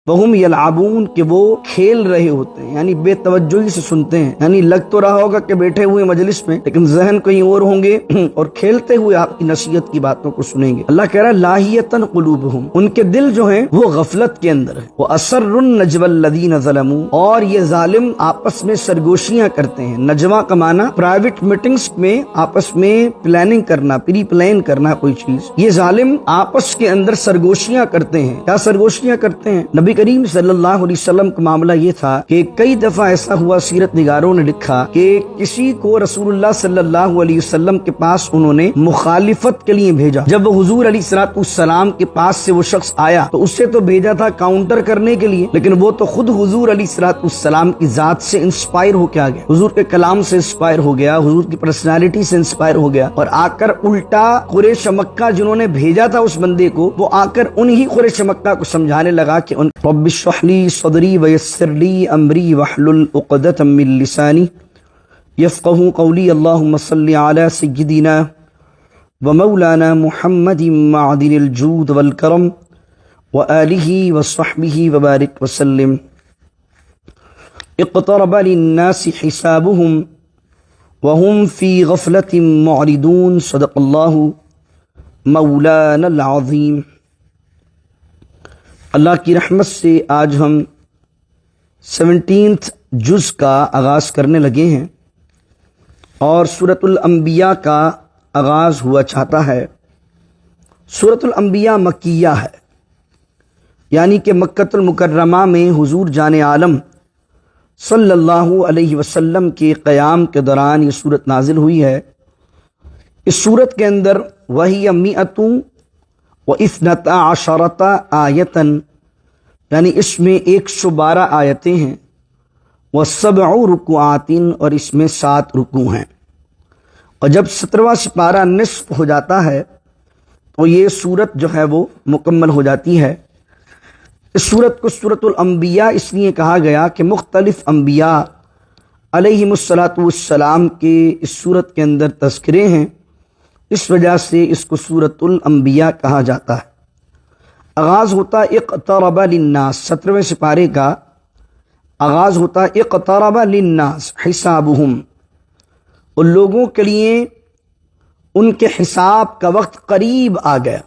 وہم یلعبون کہ وہ کھیل رہے ہوتے ہیں، یعنی بے توجہی سے سنتے ہیں، یعنی لگ تو رہا ہوگا کہ بیٹھے ہوئے مجلس میں لیکن ذہن کہیں اور ہوں گے اور کھیلتے ہوئے آپ کی نصیحت کی باتوں کو سنیں گے۔ اللہ کہہ رہا ہے لاہیتن قلوبہم، ان کے دل جو ہیں وہ غفلت کے اندر ہیں۔ وَأَسَرُّ النَّجْوَى الَّذِينَ ظَلَمُوا، اور یہ ظالم آپس میں سرگوشیاں کرتے ہیں۔ نجوا کا معنی پرائیویٹ میٹنگز میں آپس میں پلاننگ کرنا، پری پلان کرنا کوئی چیز۔ یہ ظالم آپس کے اندر سرگوشیاں کرتے ہیں۔ کیا سرگوشیاں کرتے ہیں؟ نبی کریم صلی اللہ علیہ وسلم کا معاملہ یہ تھا کہ کئی دفعہ ایسا ہوا، سیرت نگاروں نے لکھا کہ کسی کو رسول اللہ صلی اللہ علیہ وسلم کے پاس انہوں نے مخالفت کے لیے بھیجا۔ جب وہ حضور علیہ السلام کے پاس سے وہ شخص آیا تو اسے تو بھیجا تھا کاؤنٹر کرنے کے لیے، لیکن وہ تو خود حضور علیہ السلام کی ذات سے انسپائر ہو کے آ گیا، حضور کے کلام سے انسپائر ہو گیا، حضور کی پرسنالٹی سے انسپائر ہو گیا، اور آ کر الٹا قریش مکہ جنہوں نے بھیجا تھا اس بندے کو، وہ آ کر انہی قریش مکہ کو سمجھانے لگا کہ رب اشرح لی صدری ویسر لی امری واحلل عقدۃ من لسانی یفقہوا قولی اللہم صل علی سیدنا ومولانا محمد معدن الجود والکرم وآلہ وصحبہ وبارک وسلم۔ اقترب للناس حسابهم وهم في غفلة معرضون، صدق اللہ مولانا العظیم۔ اللہ کی رحمت سے آج ہم 17 جز کا آغاز کرنے لگے ہیں اور سورۃ الانبیاء کا آغاز ہوا چاہتا ہے۔ سورۃ الانبیاء مکیہ ہے، یعنی کہ مکۃ المکرمہ میں حضور جان عالم صلی اللہ علیہ وسلم کے قیام کے دوران یہ سورت نازل ہوئی ہے۔ اس سورت کے اندر وہی 112 آیتن، یعنی اس میں 112 آیتیں ہیں، و7 رکوعات، اور اس میں 7 رکوع ہیں، اور جب 17واں سپارہ نصف ہو جاتا ہے تو یہ سورت جو ہے وہ مکمل ہو جاتی ہے۔ اس سورت کو سورۃ الانبیاء اس لیے کہا گیا کہ مختلف انبیاء علیہم السلام کے اس سورت کے اندر تذکرے ہیں، اس وجہ سے اس کو سورۃ الانبیاء کہا جاتا ہے۔ آغاز ہوتا اقترب للناس، 17ویں سپارے کا آغاز ہوتا اقترب للناس حسابہم، ان لوگوں کے لیے ان کے حساب کا وقت قریب آ گیا،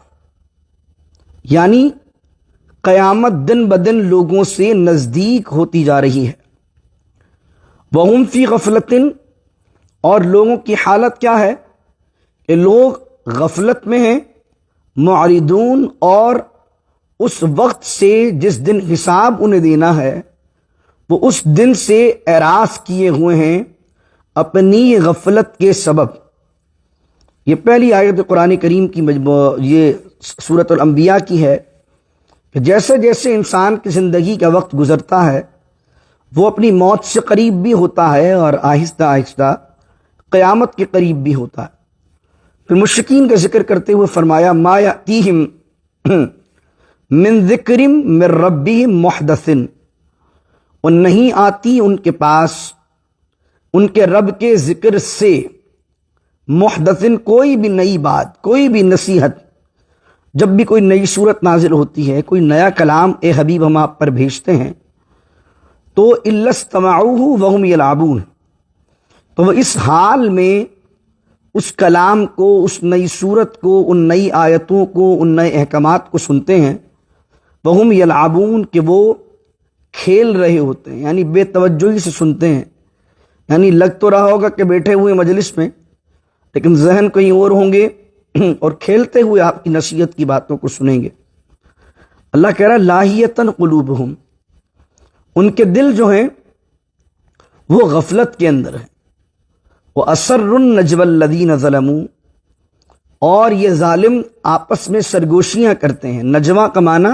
یعنی قیامت دن بدن لوگوں سے نزدیک ہوتی جا رہی ہے۔ وہم فی غفلۃ، اور لوگوں کی حالت کیا ہے کہ لوگ غفلت میں ہیں، معرضون، اور اس وقت سے جس دن حساب انہیں دینا ہے وہ اس دن سے اعراض کیے ہوئے ہیں اپنی غفلت کے سبب۔ یہ پہلی آیت قرآن کریم کی یہ سورۃ الانبیاء کی ہے کہ جیسے جیسے انسان کی زندگی کا وقت گزرتا ہے وہ اپنی موت سے قریب بھی ہوتا ہے اور آہستہ آہستہ قیامت کے قریب بھی ہوتا ہے۔ پھر مشرکین کا ذکر کرتے ہوئے فرمایا ما یأتیہم من ذکر من ربہم محدث، اور نہیں آتی ان کے پاس ان کے رب کے ذکر سے محدث، کوئی بھی نئی بات، کوئی بھی نصیحت۔ جب بھی کوئی نئی صورت نازل ہوتی ہے، کوئی نیا کلام اے حبیب ہم آپ پر بھیجتے ہیں تو الا استمعوہ وہم یلعبون، تو وہ اس حال میں اس کلام کو، اس نئی صورت کو، ان نئی آیتوں کو، ان نئے احکامات کو سنتے ہیں، وہم یلعبون کہ وہ کھیل رہے ہوتے ہیں، یعنی بے توجہی سے سنتے ہیں، یعنی لگ تو رہا ہوگا کہ بیٹھے ہوئے مجلس میں لیکن ذہن کہیں اور ہوں گے اور کھیلتے ہوئے آپ کی نصیحت کی باتوں کو سنیں گے۔ اللہ کہہ رہا ہے لاہیتن قلوبہم، ان کے دل جو ہیں وہ غفلت کے اندر ہیں۔ وَأَسَرُّ النَّجْوَى الَّذِينَ ظَلَمُوا، اور یہ ظالم آپس میں سرگوشیاں کرتے ہیں۔ نجوا کا معنی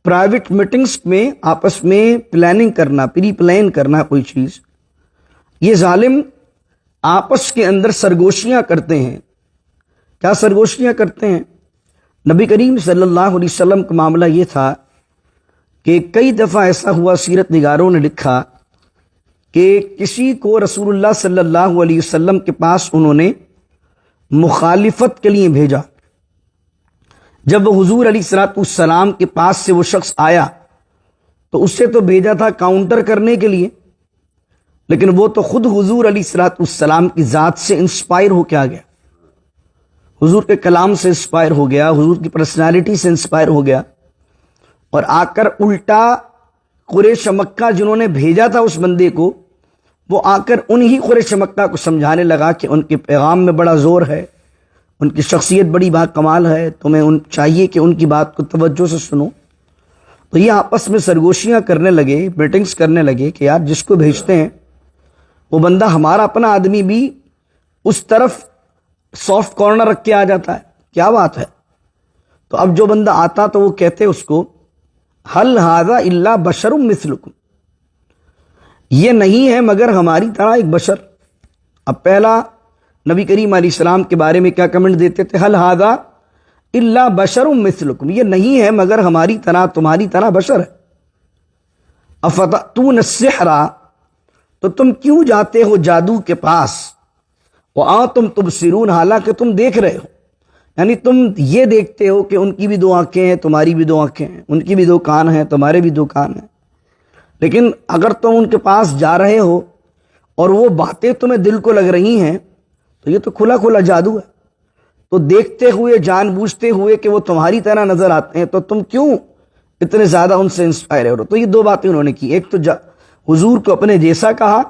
پرائیویٹ میٹنگز میں آپس میں پلاننگ کرنا، پری پلان کرنا کوئی چیز۔ یہ ظالم آپس کے اندر سرگوشیاں کرتے ہیں۔ کیا سرگوشیاں کرتے ہیں؟ نبی کریم صلی اللہ علیہ وسلم کا معاملہ یہ تھا کہ کئی دفعہ ایسا ہوا، سیرت نگاروں نے لکھا کہ کسی کو رسول اللہ صلی اللہ علیہ وسلم کے پاس انہوں نے مخالفت کے لیے بھیجا۔ جب وہ حضور علیہ السلام کے پاس سے وہ شخص آیا تو اسے تو بھیجا تھا کاؤنٹر کرنے کے لیے، لیکن وہ تو خود حضور علیہ الصلوۃ والسلام کی ذات سے انسپائر ہو کے آ گیا، حضور کے کلام سے انسپائر ہو گیا، حضور کی پرسنالٹی سے انسپائر ہو گیا، اور آ کر الٹا قریش مکہ جنہوں نے بھیجا تھا اس بندے کو، وہ آ کر انہی قریش مکہ کو سمجھانے لگا کہ ان کے پیغام میں بڑا زور ہے، ان کی شخصیت بڑی با کمال ہے، تمہیں چاہیے کہ ان کی بات کو توجہ سے سنو۔ تو یہ آپس میں سرگوشیاں کرنے لگے، میٹنگز کرنے لگے کہ یار جس کو بھیجتے ہیں وہ بندہ ہمارا اپنا آدمی بھی اس طرف سافٹ کارنر رکھ کے آ جاتا ہے، کیا بات ہے؟ تو اب جو بندہ آتا تو وہ کہتے اس کو حل ھذا الا بشر مثلکم، یہ نہیں ہے مگر ہماری طرح ایک بشر۔ اب پہلا نبی کریم علیہ السلام کے بارے میں کیا کمنٹ دیتے تھے؟ حل ھذا الا بشر مثلکم، یہ نہیں ہے مگر ہماری طرح، تمہاری طرح بشر ہے۔ افتأتون السحر، تو تم کیوں جاتے ہو جادو کے پاس، وانتم تبصرون، حالانکہ تم دیکھ رہے ہو، یعنی تم یہ دیکھتے ہو کہ ان کی بھی دو آنکھیں ہیں، تمہاری بھی دو آنکھیں ہیں، ان کی بھی دو کان ہیں، تمہارے بھی دو کان ہیں، لیکن اگر تم ان کے پاس جا رہے ہو اور وہ باتیں تمہیں دل کو لگ رہی ہیں تو یہ تو کھلا کھلا جادو ہے۔ تو دیکھتے ہوئے، جان بوجھتے ہوئے کہ وہ تمہاری طرح نظر آتے ہیں، تو تم کیوں اتنے زیادہ ان سے انسپائر ہو؟ تو یہ دو باتیں انہوں نے کی، ایک تو حضور کو اپنے جیسا کہا،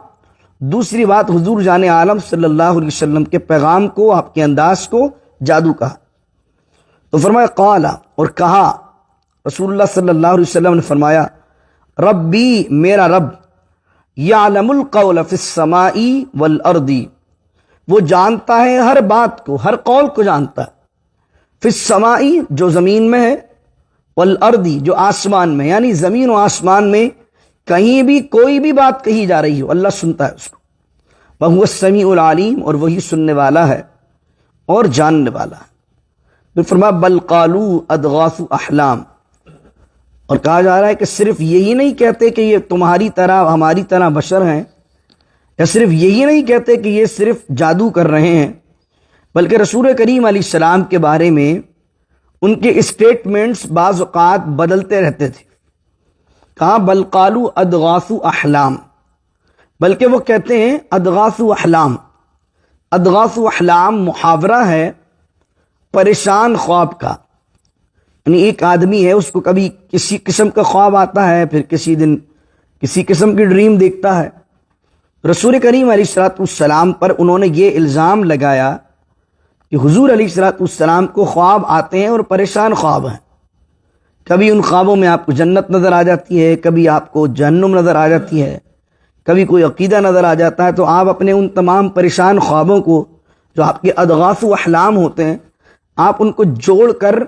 دوسری بات حضور جان عالم صلی اللہ علیہ وسلم کے پیغام کو، آپ کے انداز کو جادو کہا۔ تو فرمایا قال، اور کہا رسول اللہ صلی اللہ علیہ وسلم نے فرمایا ربی، میرا رب، یعلم القول فی السماء والارض، وہ جانتا ہے ہر بات کو، ہر قول کو جانتا ہے، فی السماء جو زمین میں ہے، والارض جو آسمان میں، یعنی زمین و آسمان میں کہیں بھی کوئی بھی بات کہی جا رہی ہو اللہ سنتا ہے اس کو، وہو السمیع العلیم، اور وہی سننے والا ہے اور جاننے والا ہے۔ پھر فرمایا بل قالوا اضغاث احلام، اور کہا جا رہا ہے کہ صرف یہی نہیں کہتے کہ یہ تمہاری طرح ہماری طرح بشر ہیں، یا صرف یہی نہیں کہتے کہ یہ صرف جادو کر رہے ہیں، بلکہ رسول کریم علیہ السلام کے بارے میں ان کے اسٹیٹمنٹس بعض اوقات بدلتے رہتے تھے۔ کہا بل قالوا اضغاث احلام، بلکہ وہ کہتے ہیں اضغاث احلام۔ اضغاث احلام محاورہ ہے پریشان خواب کا، یعنی ایک آدمی ہے، اس کو کبھی کسی قسم کا خواب آتا ہے، پھر کسی دن کسی قسم کی ڈریم دیکھتا ہے۔ رسول کریم علیہ الصلوۃ والسلام پر انہوں نے یہ الزام لگایا کہ حضور علیہ الصلوۃ والسلام کو خواب آتے ہیں اور پریشان خواب ہیں، کبھی ان خوابوں میں آپ کو جنت نظر آ جاتی ہے، کبھی آپ کو جہنم نظر آ جاتی ہے، کبھی کوئی عقیدہ نظر آ جاتا ہے، تو آپ اپنے ان تمام پریشان خوابوں کو جو آپ کے اضغاث و احلام ہوتے ہیں، آپ ان کو جوڑ کر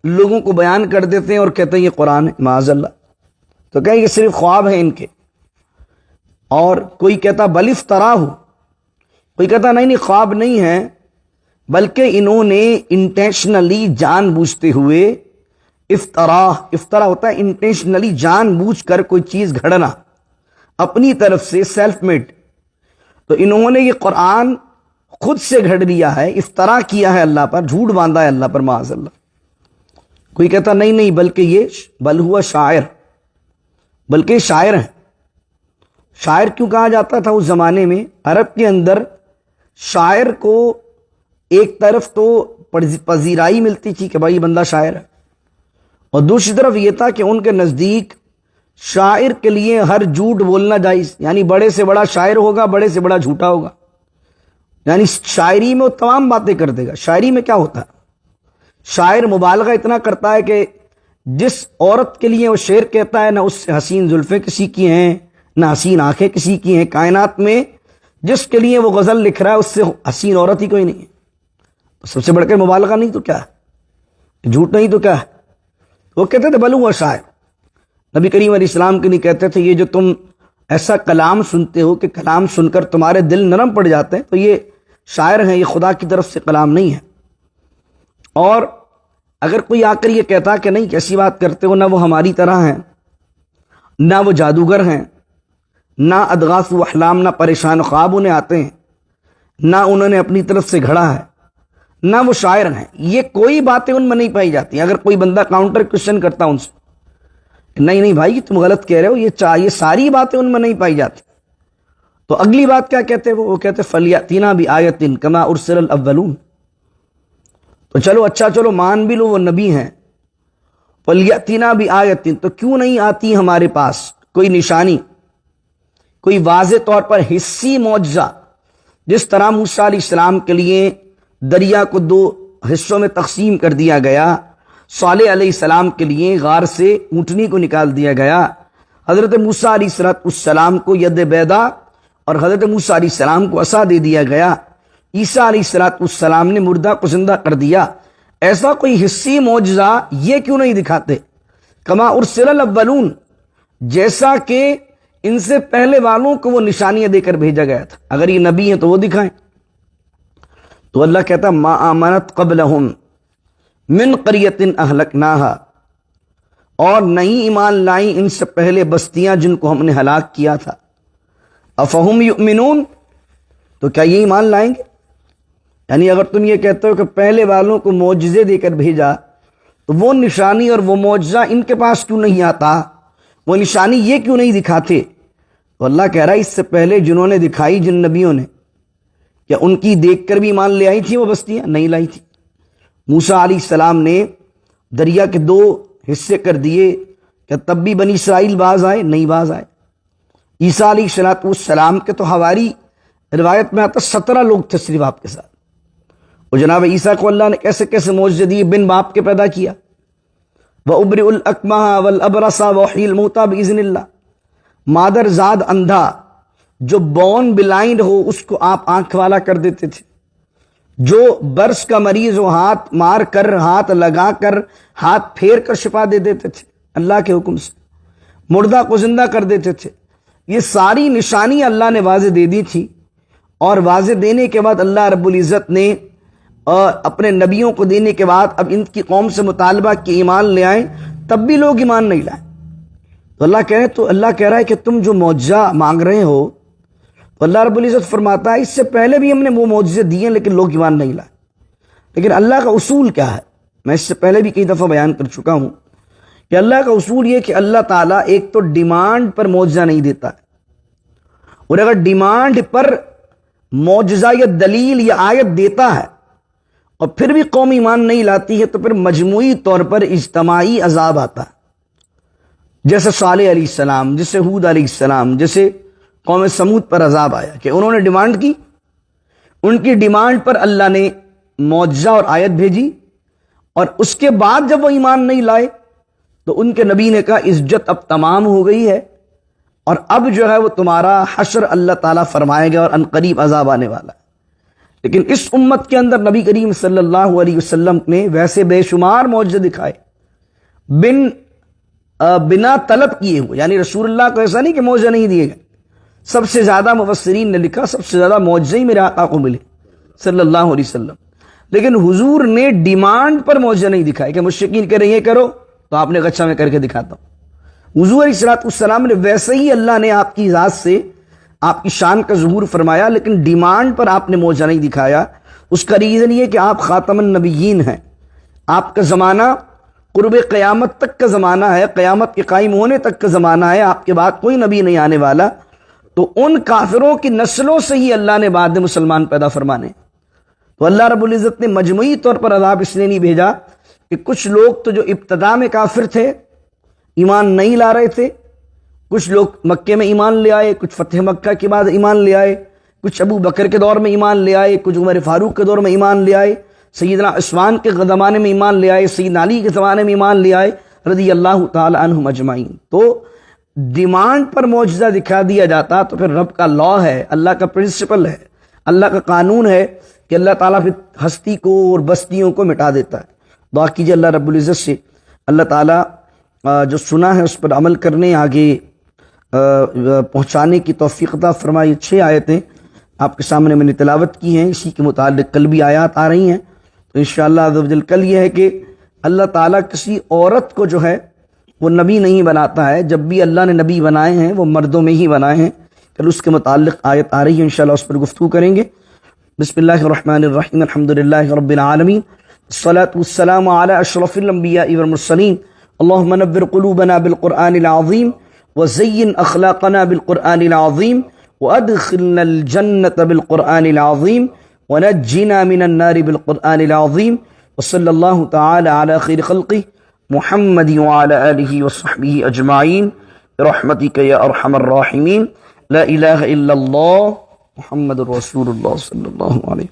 لوگوں کو بیان کر دیتے ہیں اور کہتے ہیں یہ قرآن ہے، معاذ اللہ۔ تو کہیں یہ صرف خواب ہیں ان کے، اور کوئی کہتا بل افتراہ، کوئی کہتا نہیں خواب نہیں ہے، بلکہ انہوں نے انٹینشنلی جان بوجھتے ہوئے، افطرا ہوتا ہے انٹینشنلی جان بوجھ کر کوئی چیز گھڑنا اپنی طرف سے، سیلف میڈ، تو انہوں نے یہ قرآن خود سے گھڑ لیا ہے، افطرا کیا ہے اللہ پر، جھوٹ باندھا ہے اللہ پر، معاذ اللہ۔ کوئی کہتا نہیں بلکہ یہ بل ہوا شاعر، بلکہ شاعر ہیں۔ شاعر کیوں کہا جاتا تھا اس زمانے میں؟ عرب کے اندر شاعر کو ایک طرف تو پذیرائی ملتی تھی کہ بھائی بندہ شاعر ہے، اور دوسری طرف یہ تھا کہ ان کے نزدیک شاعر کے لیے ہر جھوٹ بولنا جائز، یعنی بڑے سے بڑا شاعر ہوگا، بڑے سے بڑا جھوٹا ہوگا، یعنی شاعری میں وہ تمام باتیں کر دے گا۔ شاعری میں کیا ہوتا ہے؟ شاعر مبالغہ اتنا کرتا ہے کہ جس عورت کے لیے وہ شعر کہتا ہے، نہ اس سے حسین زلفیں کسی کی ہیں، نہ حسین آنکھیں کسی کی ہیں، کائنات میں جس کے لیے وہ غزل لکھ رہا ہے اس سے حسین عورت ہی کوئی نہیں ہے۔ سب سے بڑھ کر مبالغہ نہیں تو کیا ہے، جھوٹ نہیں تو کیا ہے؟ وہ کہتے تھے بل ہوا شاعر۔ نبی کریم علیہ السلام کے نہیں کہتے تھے یہ جو تم ایسا کلام سنتے ہو کہ کلام سن کر تمہارے دل نرم پڑ جاتے ہیں، تو یہ شاعر ہیں، یہ خدا کی طرف سے کلام نہیں ہے۔ اور اگر کوئی آ کر یہ کہتا کہ نہیں کیسی بات کرتے ہو، نہ وہ ہماری طرح ہیں، نہ وہ جادوگر ہیں، نہ اضغاث و احلام، نہ پریشان خواب انہیں آتے ہیں، نہ انہوں نے اپنی طرف سے گھڑا ہے، نہ وہ شاعر ہیں، یہ کوئی باتیں ان میں نہیں پائی جاتی۔ اگر کوئی بندہ کاؤنٹر کوشچن کرتا ان سے نہیں نہیں بھائی تم غلط کہہ رہے ہو، یہ ساری باتیں ان میں نہیں پائی جاتی. تو اگلی بات کیا کہتے وہ کہتے فلیاتینا بآیۃ کما ارسل الاولون. تو چلو اچھا چلو مان بھی لو وہ نبی ہیں، فلیاتینا بآیۃ، تو کیوں نہیں آتی ہمارے پاس کوئی نشانی، کوئی واضح طور پر حصی معجزہ، جس طرح موسیٰ علیہ السلام کے لیے دریا کو 2 حصوں میں تقسیم کر دیا گیا، صالح علیہ السلام کے لیے غار سے اونٹنی کو نکال دیا گیا، حضرت موسیٰ علیہ السلام کو ید بیضا اور حضرت موسیٰ علیہ السلام کو عصا دے دیا گیا، عیسیٰ علیہ السلام نے مردہ کو زندہ کر دیا. ایسا کوئی حصی معجزہ یہ کیوں نہیں دکھاتے؟ کما ارسل الاولون، جیسا کہ ان سے پہلے والوں کو وہ نشانیاں دے کر بھیجا گیا تھا. اگر یہ نبی ہیں تو وہ دکھائیں. تو اللہ کہتا ما آمنت قبلہم من قریۃ اہلکناہا، اور نہیں ایمان لائیں ان سے پہلے بستیاں جن کو ہم نے ہلاک کیا تھا. افہم یؤمنون، تو کیا یہ ایمان لائیں گے؟ یعنی اگر تم یہ کہتے ہو کہ پہلے والوں کو معجزے دے کر بھیجا، تو وہ نشانی اور وہ معجزہ ان کے پاس کیوں نہیں آتا؟ وہ نشانی یہ کیوں نہیں دکھاتے؟ تو اللہ کہہ رہا ہے اس سے پہلے جنہوں نے دکھائی جن نبیوں نے، کیا ان کی دیکھ کر بھی ایمان لے آئی تھی وہ بستیاں؟ نہیں لائی تھی. موسیٰ علیہ السلام نے دریا کے 2 حصے کر دیے، کیا تب بھی بنی اسرائیل باز آئے؟ نہیں باز آئے. عیسیٰ علیہ السلام کے تو حواری روایت میں آتا 17 لوگ تھے صرف آپ کے ساتھ. اور جناب عیسیٰ کو اللہ نے کیسے کیسے معجزے دیے، بن باپ کے پیدا کیا. وَأُبْرِئُ الْأَكْمَحَ وَالْأَبْرَصَ وَأُحْيِي الْمَوْتَى بِإِذْنِ اللَّهِ، مادر زاد اندھا جو بورن بلائنڈ ہو اس کو آپ آنکھ والا کر دیتے تھے، جو برس کا مریض ہو ہاتھ مار کر، ہاتھ لگا کر، ہاتھ پھیر کر شفا دے دیتے تھے اللہ کے حکم سے، مردہ کو زندہ کر دیتے تھے. یہ ساری نشانی اللہ نے واضح دے دی تھی. اور واضح دینے کے بعد اللہ رب العزت نے اپنے نبیوں کو دینے کے بعد اب ان کی قوم سے مطالبہ کہ ایمان لے آئیں، تب بھی لوگ ایمان نہیں لائے. تو اللہ کہہ رہا ہے کہ تم جو معجزہ مانگ رہے ہو، تو اللہ رب العزت فرماتا ہے اس سے پہلے بھی ہم نے وہ معجزے دیے لیکن لوگ ایمان نہیں لائے. لیکن اللہ کا اصول کیا ہے؟ میں اس سے پہلے بھی کئی دفعہ بیان کر چکا ہوں کہ اللہ کا اصول یہ کہ اللہ تعالیٰ ایک تو ڈیمانڈ پر معجزہ نہیں دیتا ہے، اور اگر ڈیمانڈ پر معجزہ یا دلیل یا آیت دیتا ہے اور پھر بھی قوم ایمان نہیں لاتی ہے، تو پھر مجموعی طور پر اجتماعی عذاب آتا ہے. جیسے صالح علیہ السلام، جیسے ہود علیہ السلام، جیسے قوم سمود پر عذاب آیا کہ انہوں نے ڈیمانڈ کی، ان کی ڈیمانڈ پر اللہ نے معجزہ اور آیت بھیجی، اور اس کے بعد جب وہ ایمان نہیں لائے تو ان کے نبی نے کہا عزت اب تمام ہو گئی ہے، اور اب جو ہے وہ تمہارا حشر اللہ تعالیٰ فرمائے گا اور ان قریب عذاب آنے والا ہے. لیکن اس امت کے اندر نبی کریم صلی اللہ علیہ وسلم نے ویسے بے شمار معجزے دکھائے بنا طلب کیے ہوئے. یعنی رسول اللہ کو ایسا نہیں کہ معجزے نہیں دیے گئے. سب سے زیادہ مفسرین نے لکھا سب سے زیادہ معجزے ہی میرے آقا کو ملے صلی اللہ علیہ وسلم. لیکن حضور نے ڈیمانڈ پر معجزے نہیں دکھائے کہ مشرکین کہہ رہے ہیں یہ کرو تو آپ نے غچہ میں کر کے دکھاتا ہوں. حضور علیہ السلام نے ویسے ہی اللہ نے آپ کی ذات سے آپ کی شان کا ظہور فرمایا، لیکن ڈیمانڈ پر آپ نے معجزہ نہیں دکھایا. اس کا ریزن یہ کہ آپ خاتم النبیین ہیں، آپ کا زمانہ قرب قیامت تک کا زمانہ ہے، قیامت کے قائم ہونے تک کا زمانہ ہے، آپ کے بعد کوئی نبی نہیں آنے والا. تو ان کافروں کی نسلوں سے ہی اللہ نے بعد میں مسلمان پیدا فرمانے. تو اللہ رب العزت نے مجموعی طور پر عذاب اس لیے نہیں بھیجا کہ کچھ لوگ تو جو ابتدا میں کافر تھے، ایمان نہیں لا رہے تھے، کچھ لوگ مکے میں ایمان لے آئے، کچھ فتح مکہ کے بعد ایمان لے آئے، کچھ ابو بکر کے دور میں ایمان لے آئے، کچھ عمر فاروق کے دور میں ایمان لے آئے، سیدنا عثمان کے زمانے میں ایمان لے آئے، سیدنا علی کے زمانے میں ایمان لے آئے رضی اللہ تعالی عنہم اجمعین. تو ڈیمانڈ پر معجزہ دکھا دیا جاتا تو پھر رب کا لاء ہے، اللہ کا پرنسپل ہے، اللہ کا قانون ہے کہ اللہ تعالیٰ پھر ہستی کو اور بستیوں کو مٹا دیتا ہے. دعا کیجیے اللہ رب العزت سے اللہ تعالیٰ جو سنا ہے اس پر عمل کرنے، آگے پہنچانے کی توفیق عطا فرمائے. 6 آیتیں آپ کے سامنے میں نے تلاوت کی ہیں، اسی کے متعلق کل بھی آیات آ رہی ہیں. تو انشاءاللہ عز و جل کل یہ ہے کہ اللہ تعالیٰ کسی عورت کو جو ہے وہ نبی نہیں بناتا ہے. جب بھی اللہ نے نبی بنائے ہیں وہ مردوں میں ہی بنائے ہیں. کل اس کے متعلق آیت آ رہی ہے، انشاءاللہ اس پر گفتگو کریں گے. بسم اللہ الرحمن الرحیم، الحمدللہ رب العالمین، الصلاۃ والسلام علی اشرف الانبیاء والمرسلین اللهم نور قلوبنا بالقرآن العظيم وزين أخلاقنا بالقرآن العظيم وأدخلنا الجنة بالقرآن العظيم ونجنا من النار بالقرآن العظيم وصلى الله تعالى على خير خلقه محمد وعلى آله وصحبه أجمعين برحمتك يا أرحم الراحمين لا إله إلا الله محمد رسول الله صلى الله عليه وسلم.